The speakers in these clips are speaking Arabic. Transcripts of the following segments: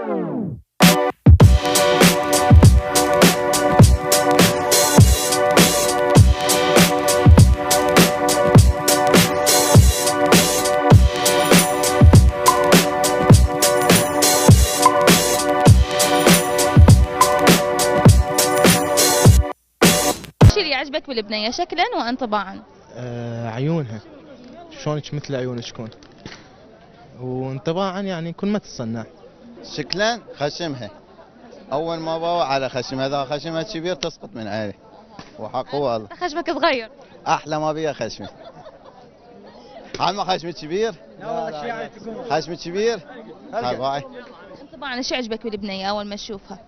شو اللي يعجبك بالبنية شكلا وانطباعا؟ عيونها شلونك مثل عيونك تكون، وانطباعا يعني كل ما تتصنع. شكلا خشمها، اول ما باوع على خشمها، اذا خشمها كبير تسقط من عيني وحق والله. خشمك صغير. احلى ما بيها خشمي. عم خشمي كبير؟ لا والله خشمي كبير؟ هاي انطباعا شو يعجبك بالبنية اول ما تشوفها؟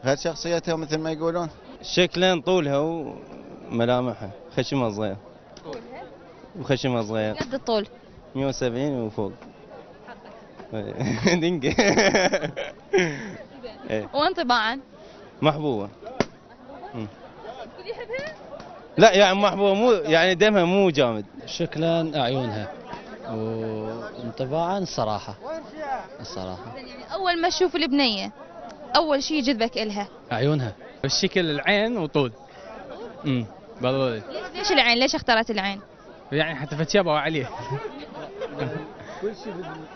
غير شخصيتها مثل ما يقولون. شكلا طولها وملامحها، خشمها صغير. وخشمها صغير. قد الطول؟ 170 وفوق. دنقة. وانطباعا؟ محبوبة. لا يعني محبوبة، مو يعني دمها مو جامد. شكلا عيونها وانطباعا الصراحة. يعني اول ما تشوف البنية اول شيء يجذبك الها؟ عيونها، الشكل، العين وطول. بالضبط. ليش العين؟ ليش اختارت العين؟ يعني حتى فتشابه عليه.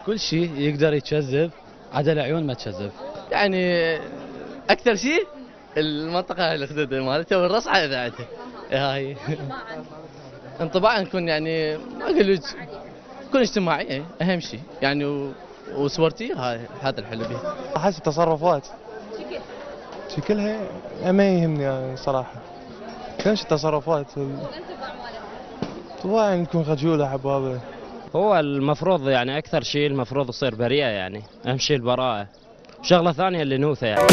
كل شيء يقدر يتجذب عدا العيون ما تجذب. يعني اكثر شيء المنطقه الخدود مالتها والرصعه اذاعتها. هاي انطباعا نكون يعني ما اقول لك تكون اجتماعيه اهم شيء يعني وصورتي هذا الحلو بها. حسب تصرفات شكلها ما يهمني يعني صراحه، كلش التصرفات طبعا يعني تكون خجوله حبابه. هو المفروض يعني اكثر شيء المفروض يصير بريئه، يعني اهم شيء البراءه. شغله ثانيه الانوثه يعني.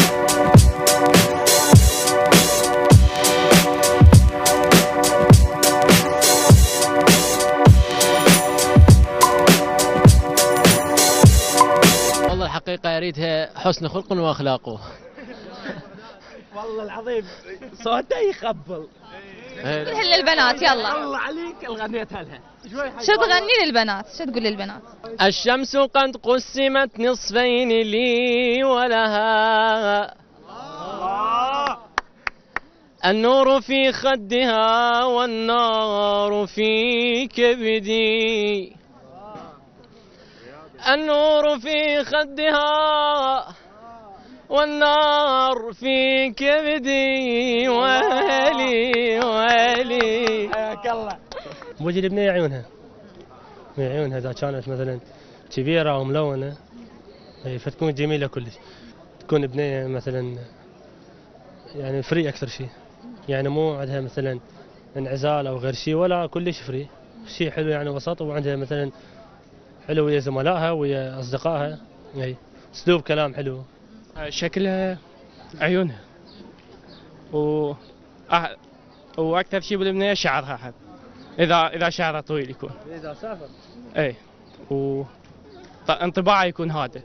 والله الحقيقه اريدها حسن خلق واخلاقه. والله العظيم صوته يخبل. قولها للبنات يلا. الله عليك غنيتها لها. شو تغني للبنات؟ شو تقول للبنات؟ الشمس قد قسمت نصفين لي ولها، النور في خدها والنار في كبدي، النور في خدها والنار في كبدي، ويلي حياك الله. وجه البنية عيونها، عيونها إذا كانت مثلا كبيرة أو ملونة فتكون جميلة كلش. تكون بنية مثلا يعني فري أكثر شيء، يعني مو عندها مثلا انعزال أو غير شيء ولا كلش فري، شيء حلو يعني وسط، وعندها مثلا حلو ويا زملائها ويا أصدقائها، أسلوب كلام حلو. شكلها، عيونها، واكثر شيء بالبنيه شعرها حد. اذا شعرها طويل يكون. إذا سافر. اي. انطباعه يكون هذا.